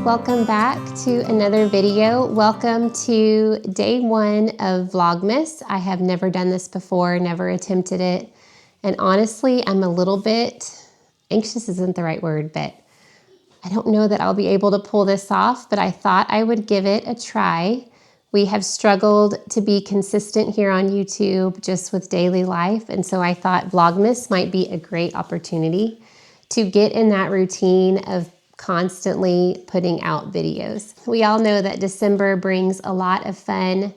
welcome back to another video. Welcome to day 1 of Vlogmas. I have never done this before, never attempted it. And honestly, I'm a little bit anxious isn't the right word, but I don't know that I'll be able to pull this off, but I thought I would give it a try. We have struggled to be consistent here on YouTube just with daily life. And so I thought Vlogmas might be a great opportunity to get in that routine of constantly putting out videos. We all know that December brings a lot of fun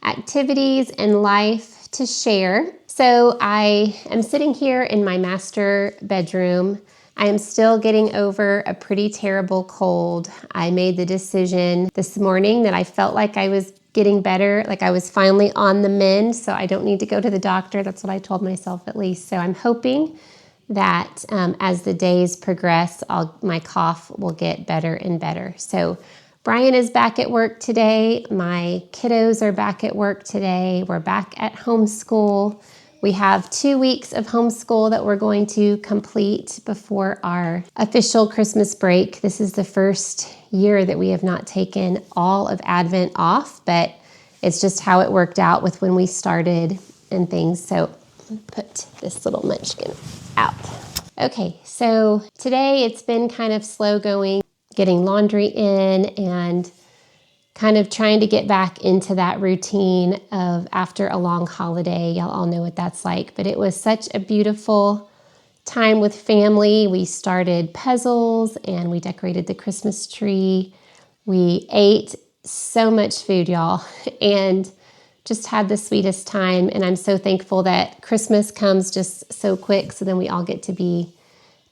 activities and life to share. So I am sitting here in my master bedroom. I am still getting over a pretty terrible cold. I made the decision this morning that I felt like I was getting better, like I was finally on the mend, so I don't need to go to the doctor. That's what I told myself at least. So I'm hoping that as the days progress, my cough will get better and better. So Brian is back at work today. My kiddos are back at work today. We're back at homeschool. We have 2 weeks of homeschool that we're going to complete before our official Christmas break. This is the first year that we have not taken all of Advent off, but it's just how it worked out with when we started and things. So put this little munchkin out. Okay, so today it's been kind of slow going, getting laundry in and kind of trying to get back into that routine of after a long holiday. Y'all all know what that's like, but it was such a beautiful time with family. We started puzzles and we decorated the Christmas tree. We ate so much food, y'all, and just had the sweetest time. And I'm so thankful that Christmas comes just so quick, so then we all get to be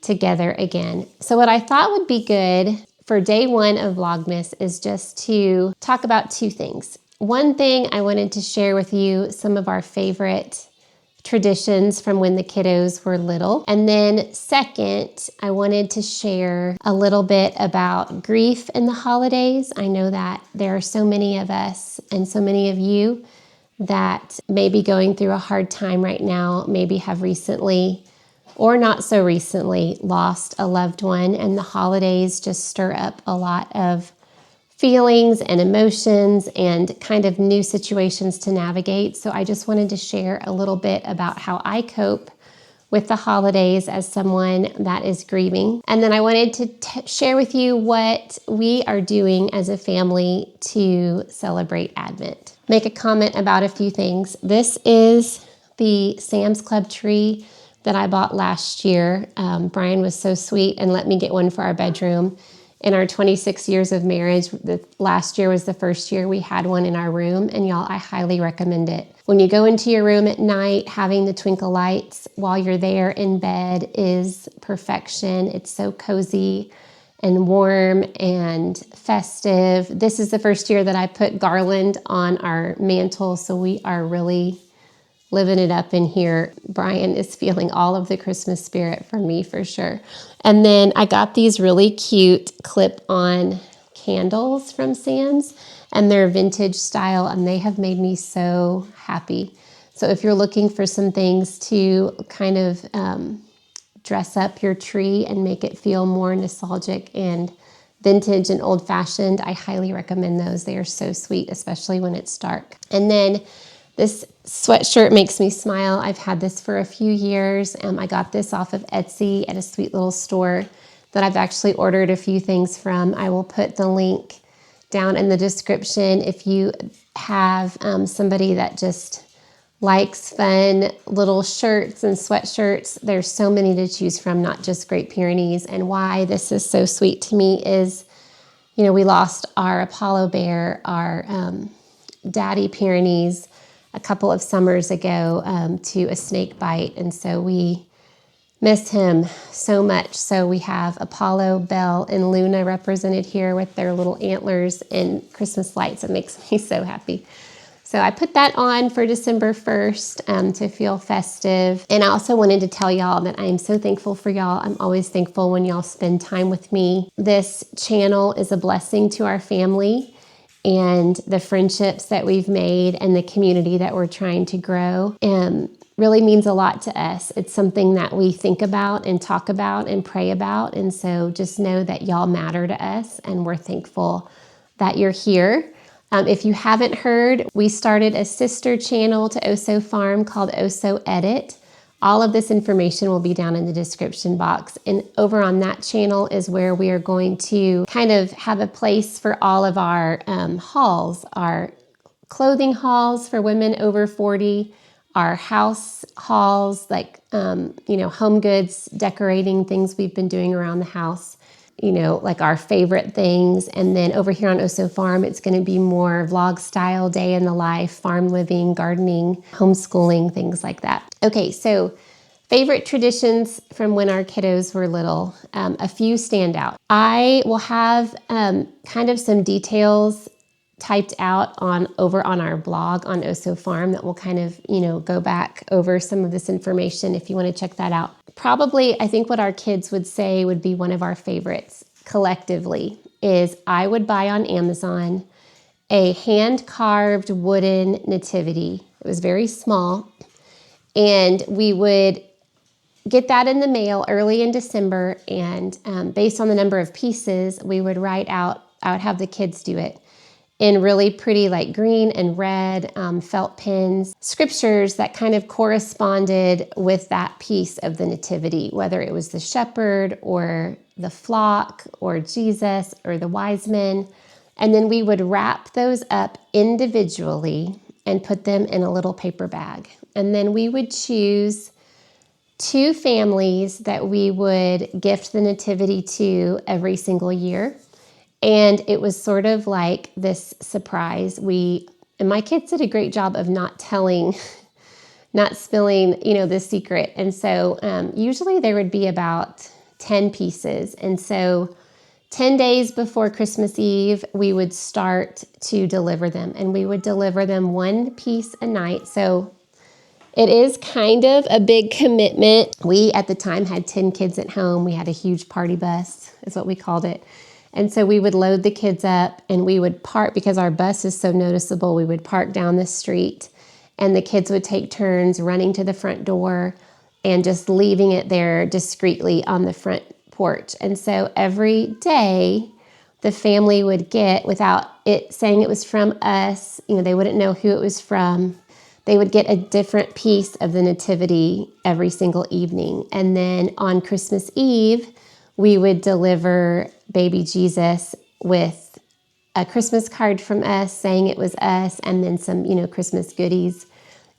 together again. So what I thought would be good for day 1 of Vlogmas is just to talk about 2 things. One thing, I wanted to share with you some of our favorite traditions from when the kiddos were little. And then second, I wanted to share a little bit about grief in the holidays. I know that there are so many of us and so many of you that may be going through a hard time right now, maybe have recently or not so recently lost a loved one, and the holidays just stir up a lot of feelings and emotions and kind of new situations to navigate. So I just wanted to share a little bit about how I cope with the holidays as someone that is grieving. And then I wanted to share with you what we are doing as a family to celebrate Advent. Make a comment about a few things. This is the Sam's Club tree that I bought last year. Brian was so sweet and let me get one for our bedroom. In our 26 years of marriage, last year was the first year we had one in our room, and y'all, I highly recommend it. When you go into your room at night, having the twinkle lights while you're there in bed is perfection. It's so cozy and warm and festive. This is the first year that I put garland on our mantle, so we are really living it up in here. Brian is feeling all of the Christmas spirit from me for sure. And then I got these really cute clip-on candles from Sam's, and they're vintage style, and they have made me so happy. So if you're looking for some things to kind of dress up your tree and make it feel more nostalgic and vintage and old-fashioned, I highly recommend those. They are so sweet, especially when it's dark. And then this sweatshirt makes me smile. I've had this for a few years. I got this off of Etsy at a sweet little store that I've actually ordered a few things from. I will put the link down in the description if you have somebody that just likes fun little shirts and sweatshirts. There's so many to choose from, not just Great Pyrenees. And why this is so sweet to me is, you know, we lost our Apollo bear, our daddy Pyrenees, a couple of summers ago to a snake bite, and so we miss him so much. So we have Apollo, Belle, and Luna represented here with their little antlers and Christmas lights. It makes me so happy. So I put that on for December 1st to feel festive. And I also wanted to tell y'all that I am so thankful for y'all. I'm always thankful when y'all spend time with me. This channel is a blessing to our family. and the friendships that we've made and the community that we're trying to grow really means a lot to us. It's something that we think about and talk about and pray about. And so just know that y'all matter to us, and we're thankful that you're here. If you haven't heard, we started a sister channel to OsoFarm called Oso Edit. All of this information will be down in the description box. And over on that channel is where we are going to kind of have a place for all of our hauls, our clothing hauls for women over 40, our house hauls, like, home goods, decorating, things we've been doing around the house, like our favorite things. And then over here on OsoFarm, it's going to be more vlog style, day in the life, farm living, gardening, homeschooling, things like that. Okay, so favorite traditions from when our kiddos were little. A few stand out. I will have kind of some details typed out over on our blog on OsoFarm that will kind of, go back over some of this information if you want to check that out. Probably, I think what our kids would say would be one of our favorites collectively is I would buy on Amazon a hand-carved wooden nativity. It was very small, and we would get that in the mail early in December, and based on the number of pieces, we would I would have the kids do it in really pretty, like, green and red felt pins, scriptures that kind of corresponded with that piece of the nativity, whether it was the shepherd or the flock or Jesus or the wise men. And then we would wrap those up individually and put them in a little paper bag. And then we would choose 2 families that we would gift the nativity to every single year. And it was sort of like this surprise. And my kids did a great job of not spilling, the secret. And so usually there would be about 10 pieces. And so 10 days before Christmas Eve, we would start to deliver them. And we would deliver them 1 piece a night. So it is kind of a big commitment. We, at the time, had 10 kids at home. We had a huge party bus, is what we called it. And so we would load the kids up, and we would park, because our bus is so noticeable, we would park down the street, and the kids would take turns running to the front door and just leaving it there discreetly on the front porch. And so every day the family would get, without it saying it was from us, they wouldn't know who it was from, they would get a different piece of the nativity every single evening. And then on Christmas Eve, we would deliver baby Jesus with a Christmas card from us saying it was us, and then some, Christmas goodies.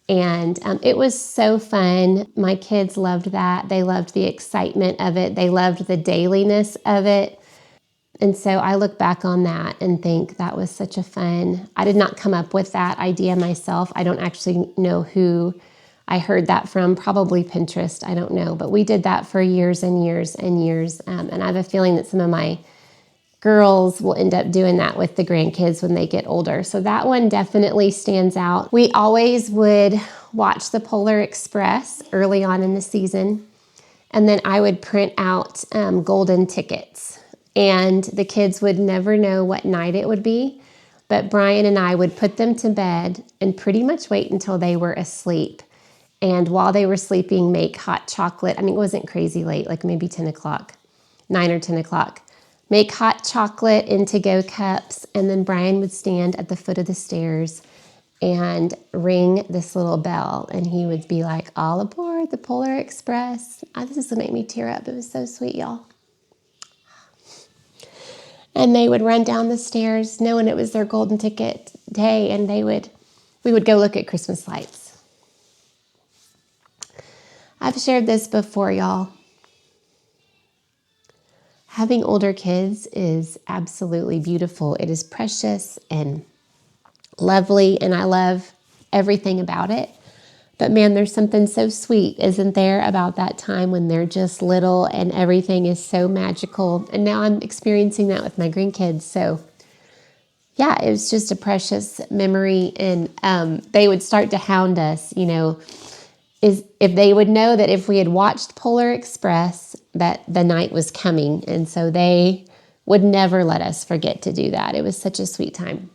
And it was so fun. My kids loved that. They loved the excitement of it. They loved the dailiness of it. And so I look back on that and think that was such a fun. I did not come up with that idea myself. I don't actually know who I heard that from, probably Pinterest, I don't know. But we did that for years and years and years. And I have a feeling that some of my girls will end up doing that with the grandkids when they get older. So that one definitely stands out. We always would watch the Polar Express early on in the season. And then I would print out golden tickets. And the kids would never know what night it would be. But Brian and I would put them to bed and pretty much wait until they were asleep. And while they were sleeping, make hot chocolate. It wasn't crazy late, like maybe 10 o'clock, 9 or 10 o'clock. Make hot chocolate in to-go cups, and then Brian would stand at the foot of the stairs and ring this little bell, and he would be like, "All aboard the Polar Express." This is going to make me tear up. It was so sweet, y'all. And they would run down the stairs knowing it was their golden ticket day, and we would go look at Christmas lights. I've shared this before, y'all. Having older kids is absolutely beautiful. It is precious and lovely, and I love everything about it. But man, there's something so sweet, isn't there, about that time when they're just little and everything is so magical. And now I'm experiencing that with my grandkids. So yeah, it was just a precious memory. And they would start to hound us, is if they would know that if we had watched Polar Express, that the night was coming. And so they would never let us forget to do that. It was such a sweet time.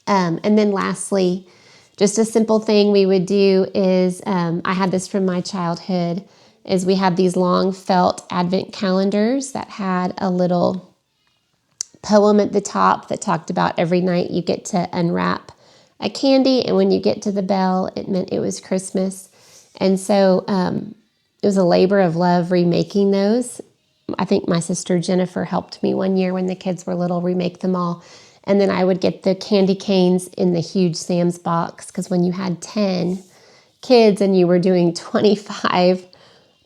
And then lastly, just a simple thing we would do is, I had this from my childhood, is we had these long felt Advent calendars that had a little poem at the top that talked about every night you get to unwrap a candy, and when you get to the bell, it meant it was Christmas. And so it was a labor of love remaking those. I think my sister Jennifer helped me one year when the kids were little remake them all. And then I would get the candy canes in the huge Sam's box, because when you had 10 kids and you were doing 25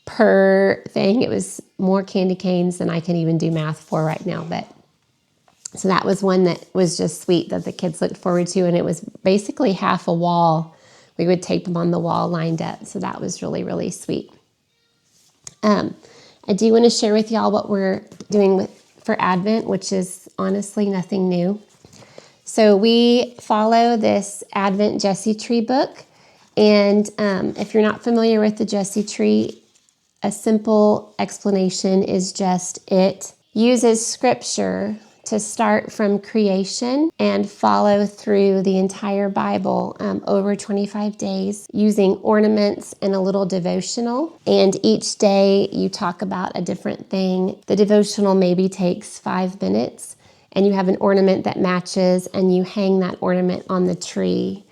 per thing, it was more candy canes than I can even do math for right now. But so that was one that was just sweet that the kids looked forward to, and it was basically half a wall. We would tape them on the wall lined up, so that was really, really sweet. I do want to share with y'all what we're doing for Advent, which is honestly nothing new. So we follow this Advent Jesse Tree book, and if you're not familiar with the Jesse Tree, a simple explanation is just it uses scripture to start from creation and follow through the entire Bible over 25 days using ornaments and a little devotional. And each day you talk about a different thing. The devotional maybe takes 5 minutes, and you have an ornament that matches, and you hang that ornament on the tree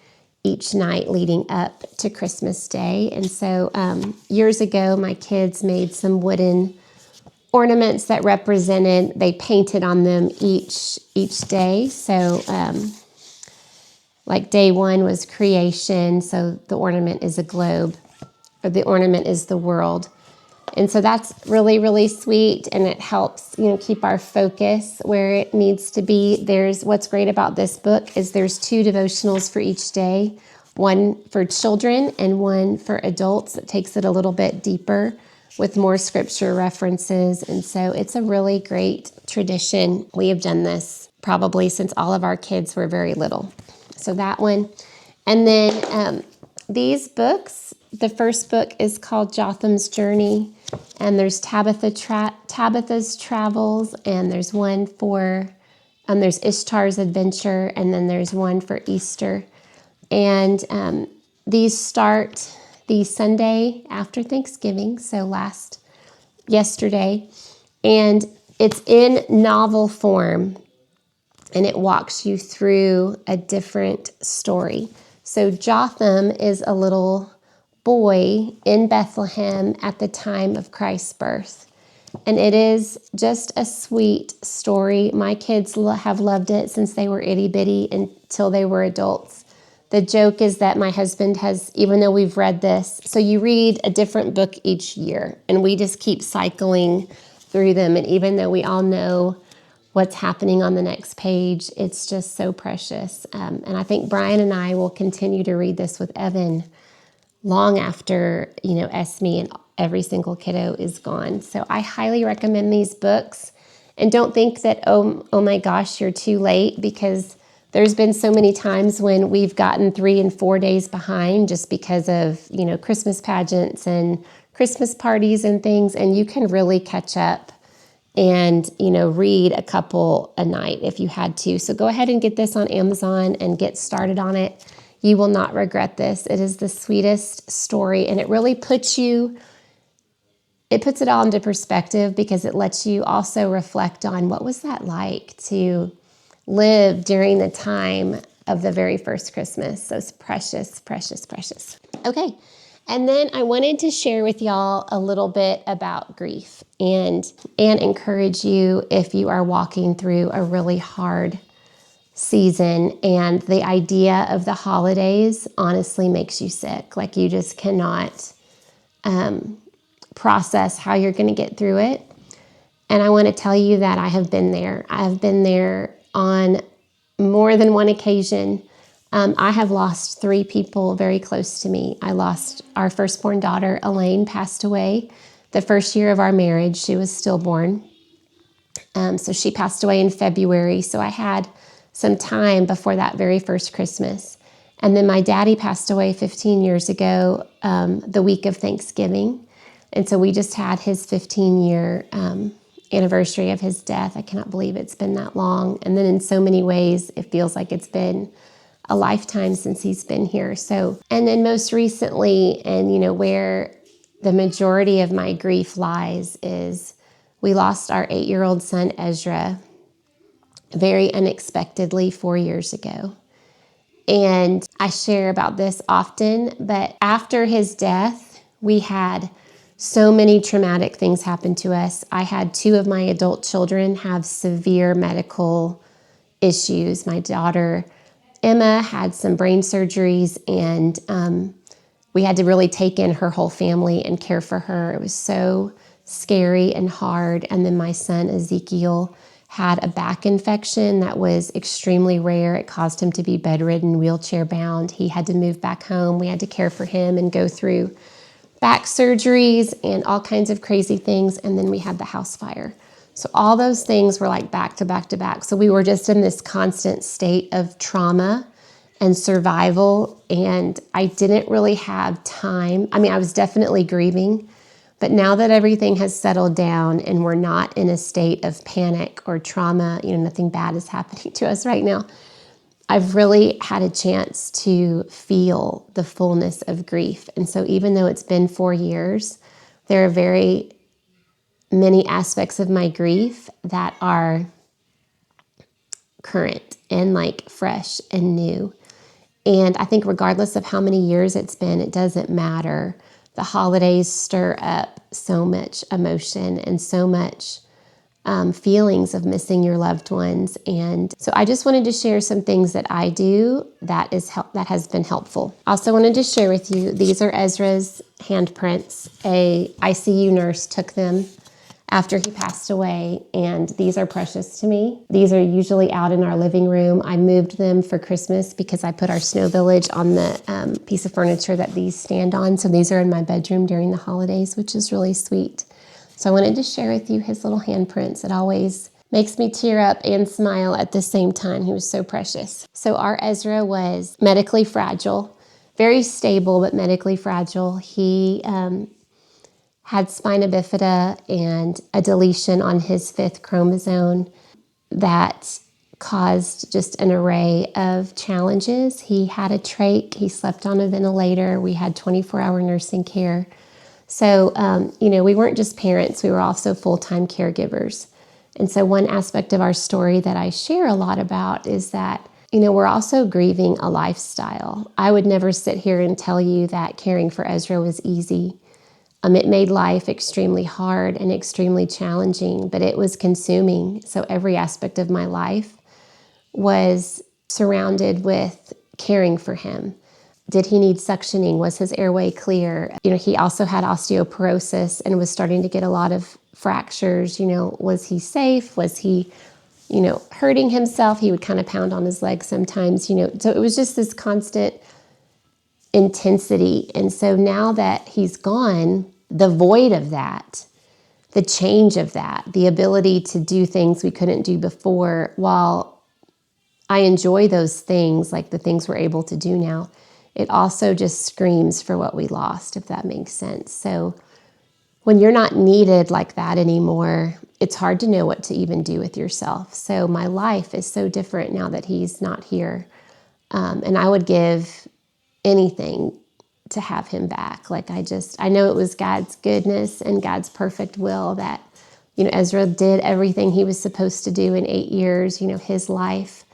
each night leading up to Christmas Day. And so years ago, my kids made some wooden ornaments that represented, they painted on them each day. So like day 1 was creation, so the ornament is a globe, or the ornament is the world. And so that's really, really sweet, and it helps, keep our focus where it needs to be. What's great about this book is there's 2 devotionals for each day, one for children and one for adults. That takes it a little bit deeper with more scripture references. And so it's a really great tradition. We have done this probably since all of our kids were very little. So that one. And then these books, the first book is called Jotham's Journey, and there's Tabitha's Travels, and there's one for, there's Ishtar's Adventure, and then there's one for Easter. And these start the Sunday after Thanksgiving, so yesterday, and it's in novel form, and it walks you through a different story. So Jotham is a little boy in Bethlehem at the time of Christ's birth, and it is just a sweet story. My kids have loved it since they were itty bitty until they were adults. The joke is that my husband has, even though we've read this, so you read a different book each year, and we just keep cycling through them. And even though we all know what's happening on the next page, it's just so precious. And I think Brian and I will continue to read this with Evan long after, Esme and every single kiddo is gone. So I highly recommend these books. And don't think that, oh my gosh, you're too late, because there's been so many times when we've gotten 3 and 4 days behind just because of, Christmas pageants and Christmas parties and things, and you can really catch up and, read a couple a night if you had to. So go ahead and get this on Amazon and get started on it. You will not regret this. It is the sweetest story, and it really puts it all into perspective, because it lets you also reflect on what was that like to live during the time of the very first Christmas. So it's precious, precious, precious. Okay, and then I wanted to share with y'all a little bit about grief and encourage you if you are walking through a really hard season, and the idea of the holidays honestly makes you sick. Like, you just cannot process how you're going to get through it. And I want to tell you that I have been there. I have been there on more than one occasion. I have lost 3 people very close to me. I lost our firstborn daughter, Elaine, passed away the first year of our marriage. She was stillborn. So she passed away in February. So I had some time before that very first Christmas. And then my daddy passed away 15 years ago, the week of Thanksgiving. And so we just had his 15-year anniversary of his death. I cannot believe it's been that long. And then in so many ways, it feels like it's been a lifetime since he's been here. So, and then most recently, and where the majority of my grief lies is we lost our 8-year-old son, Ezra, very unexpectedly 4 years ago. And I share about this often, but after his death, we had so many traumatic things happen to us. I had 2 of my adult children have severe medical issues. My daughter, Emma, had some brain surgeries, and we had to really take in her whole family and care for her. It was so scary and hard. And then my son, Ezekiel, had a back infection that was extremely rare. It caused him to be bedridden, wheelchair bound. He had to move back home. We had to care for him and go through back surgeries and all kinds of crazy things. And then we had the house fire. So all those things were like back to back to back. So we were just in this constant state of trauma and survival. And I didn't really have time. I mean, I was definitely grieving, but now that everything has settled down and we're not in a state of panic or trauma, nothing bad is happening to us right now, I've really had a chance to feel the fullness of grief. And so even though it's been 4 years, there are very many aspects of my grief that are current and like fresh and new. And I think regardless of how many years it's been, it doesn't matter. The holidays stir up so much emotion and so much feelings of missing your loved ones. And so I just wanted to share some things that I do that has been helpful. Also wanted to share with you, these are Ezra's handprints. A ICU nurse took them after he passed away, and these are precious to me. These are usually out in our living room. I moved them for Christmas because I put our snow village on the piece of furniture that these stand on. So these are in my bedroom during the holidays, which is really sweet. So I wanted to share with you his little handprints. It always makes me tear up and smile at the same time. He was so precious. So our Ezra was medically fragile, very stable, but medically fragile. He had spina bifida and a deletion on his 5th chromosome that caused just an array of challenges. He had a trach. He slept on a ventilator. We had 24-hour nursing care. So, we weren't just parents. We were also full-time caregivers. And so one aspect of our story that I share a lot about is that, we're also grieving a lifestyle. I would never sit here and tell you that caring for Ezra was easy. It made life extremely hard and extremely challenging, but it was consuming. So every aspect of my life was surrounded with caring for him. Did he need suctioning? Was his airway clear? He also had osteoporosis and was starting to get a lot of fractures. Was he safe? Was he, hurting himself? He would kind of pound on his leg sometimes, so it was just this constant intensity. And so now that he's gone, the void of that, the change of that, the ability to do things we couldn't do before, while I enjoy those things, like the things we're able to do now, it also just screams for what we lost, if that makes sense. So when you're not needed like that anymore, it's hard to know what to even do with yourself. So my life is so different now that he's not here. And I would give anything to have him back. I know it was God's goodness and God's perfect will that, Ezra did everything he was supposed to do in 8 years. His life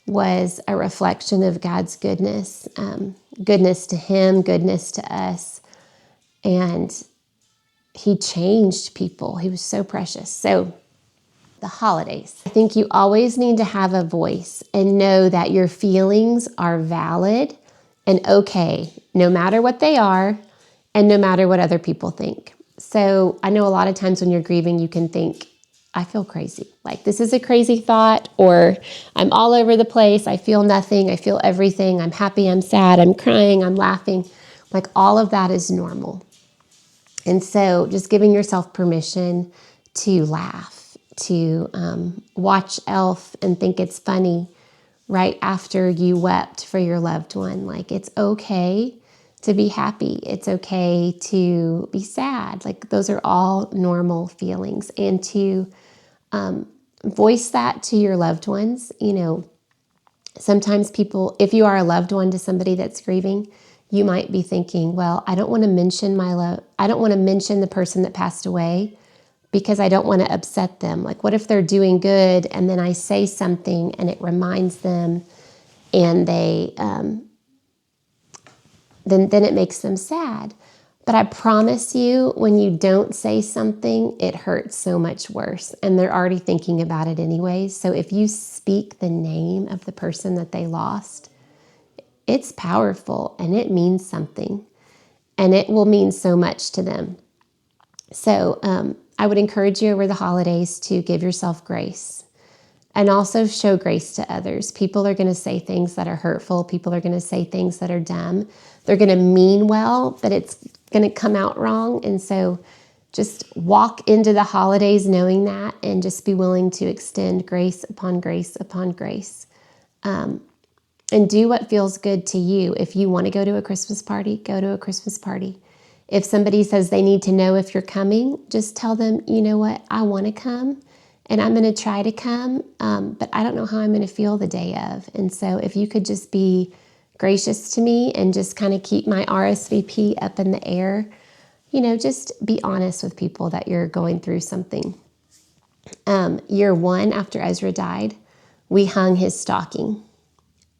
was a reflection of God's goodness, goodness to him, goodness to us. And he changed people. He was so precious. So the holidays. I think you always need to have a voice and know that your feelings are valid and okay, no matter what they are and no matter what other people think. So I know a lot of times when you're grieving, you can think, I feel crazy. Like this is a crazy thought, or I'm all over the place. I feel nothing. I feel everything. I'm happy. I'm sad. I'm crying. I'm laughing. Like all of that is normal. And so just giving yourself permission to laugh, to watch Elf and think it's funny right after you wept for your loved one. Like it's okay to be happy. It's okay to be sad. Like those are all normal feelings. And to voice that to your loved ones, Sometimes people, if you are a loved one to somebody that's grieving, you might be thinking, well, I don't want to mention I don't want to mention the person that passed away because I don't want to upset them. Like, what if they're doing good and then I say something and it reminds them and they, then it makes them sad. But I promise you, when you don't say something, it hurts so much worse. And they're already thinking about it anyways. So if you speak the name of the person that they lost, it's powerful and it means something. And it will mean so much to them. So I would encourage you over the holidays to give yourself grace. And also show grace to others. People are going to say things that are hurtful. People are going to say things that are dumb. They're going to mean well, but it's going to come out wrong. And so just walk into the holidays knowing that and just be willing to extend grace upon grace upon grace. And do what feels good to you. If you want to go to a Christmas party, go to a Christmas party. If somebody says they need to know if you're coming, just tell them, you know what, I want to come. And I'm going to try to come, but I don't know how I'm going to feel the day of. And so if you could just be gracious to me and just kind of keep my RSVP up in the air, just be honest with people that you're going through something. Year 1 after Ezra died, we hung his stocking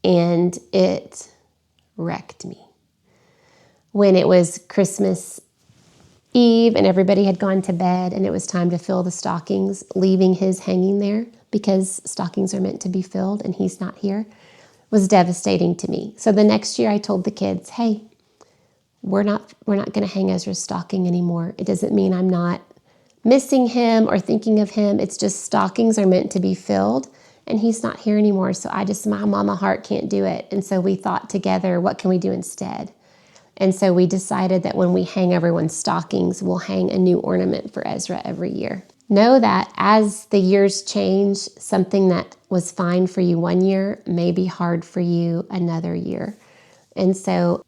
and it wrecked me. When it was Christmas Eve and everybody had gone to bed and it was time to fill the stockings, leaving his hanging there because stockings are meant to be filled and he's not here, was devastating to me. So the next year I told the kids, hey, we're not going to hang Ezra's stocking anymore. It doesn't mean I'm not missing him or thinking of him. It's just stockings are meant to be filled and he's not here anymore. So my mama heart can't do it. And so we thought together, what can we do instead? And so we decided that when we hang everyone's stockings, we'll hang a new ornament for Ezra every year. Know that as the years change, something that was fine for you one year may be hard for you another year. And so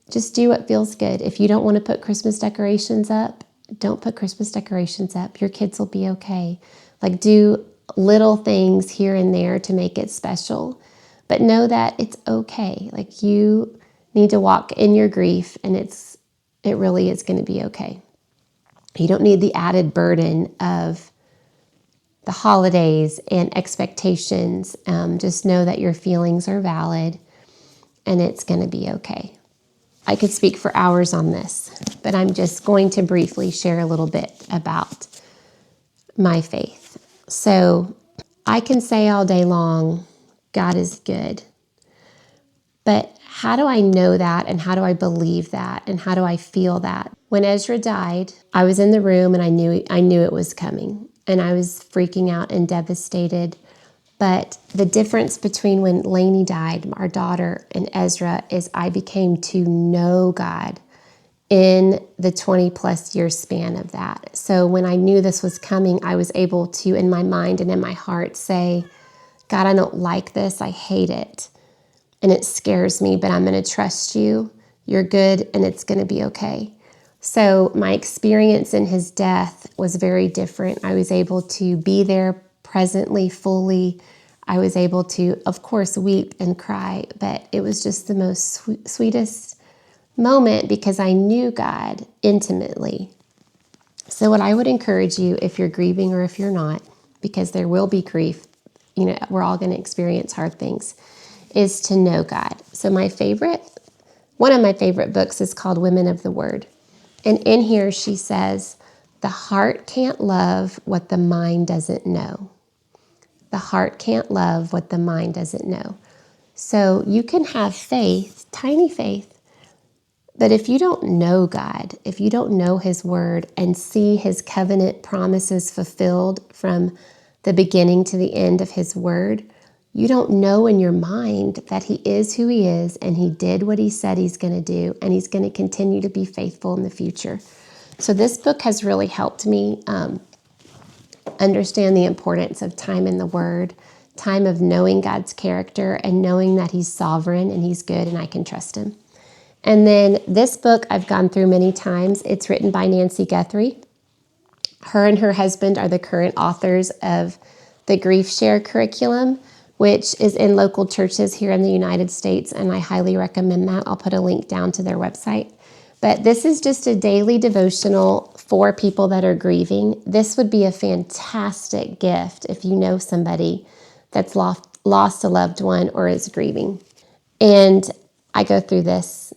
just do what feels good. If you don't want to put Christmas decorations up, don't put Christmas decorations up. Your kids will be okay. Like, do little things here and there to make it special. But know that it's okay. Like, you need to walk in your grief and it really is going to be okay. You don't need the added burden of the holidays and expectations. Just know that your feelings are valid and it's going to be okay. I could speak for hours on this, but I'm just going to briefly share a little bit about my faith. So I can say all day long, God is good. But how do I know that, and how do I believe that, and how do I feel that? When Ezra died, I was in the room and I knew it was coming, and I was freaking out and devastated. But the difference between when Lainey died, our daughter, and Ezra is I became to know God in the 20 plus year span of that. So when I knew this was coming, I was able to, in my mind and in my heart, say, God, I don't like this. I hate it. And it scares me, but I'm going to trust you. You're good, and it's going to be okay. So my experience in his death was very different. I was able to be there presently, fully. I was able to, of course, weep and cry, but it was just the most sweetest moment because I knew God intimately. So what I would encourage you, if you're grieving or if you're not, because there will be grief, we're all going to experience hard things, is to know God. So one of my favorite books is called Women of the Word. And in here she says, the heart can't love what the mind doesn't know. The heart can't love what the mind doesn't know. So you can have faith, tiny faith, but if you don't know God, if you don't know his word and see his covenant promises fulfilled from the beginning to the end of his word, you don't know in your mind that he is who he is and he did what he said he's going to do and he's going to continue to be faithful in the future. So this book has really helped me understand the importance of time in the word, time of knowing God's character and knowing that he's sovereign and he's good and I can trust him. And then this book I've gone through many times. It's written by Nancy Guthrie. Her and her husband are the current authors of the Grief Share curriculum, which is in local churches here in the United States, and I highly recommend that. I'll put a link down to their website. But this is just a daily devotional for people that are grieving. This would be a fantastic gift if you know somebody that's lost a loved one or is grieving. And I go through this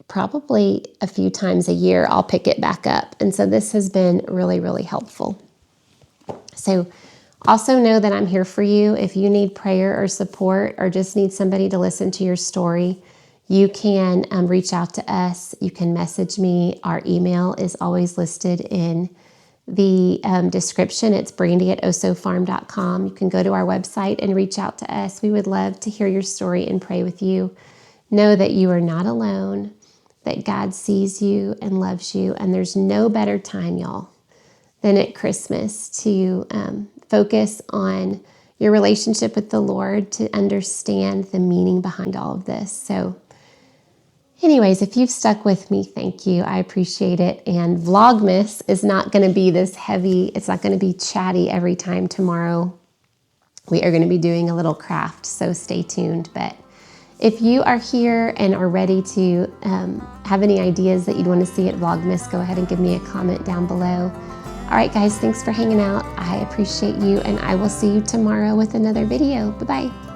probably a few times a year. I'll pick it back up. And so this has been really, really helpful. So also know that I'm here for you. If you need prayer or support or just need somebody to listen to your story, you can reach out to us. You can message me. Our email is always listed in the description. It's brandy@osofarm.com. You can go to our website and reach out to us. We would love to hear your story and pray with you. Know that you are not alone, that God sees you and loves you, and there's no better time, y'all, than at Christmas to focus on your relationship with the Lord, to understand the meaning behind all of this. So anyways, if you've stuck with me, thank you. I appreciate it. And Vlogmas is not going to be this heavy. It's not going to be chatty every time tomorrow. We are going to be doing a little craft, so stay tuned. But if you are here and are ready to have any ideas that you'd want to see at Vlogmas, go ahead and give me a comment down below. All right, guys, thanks for hanging out. I appreciate you, and I will see you tomorrow with another video. Bye-bye.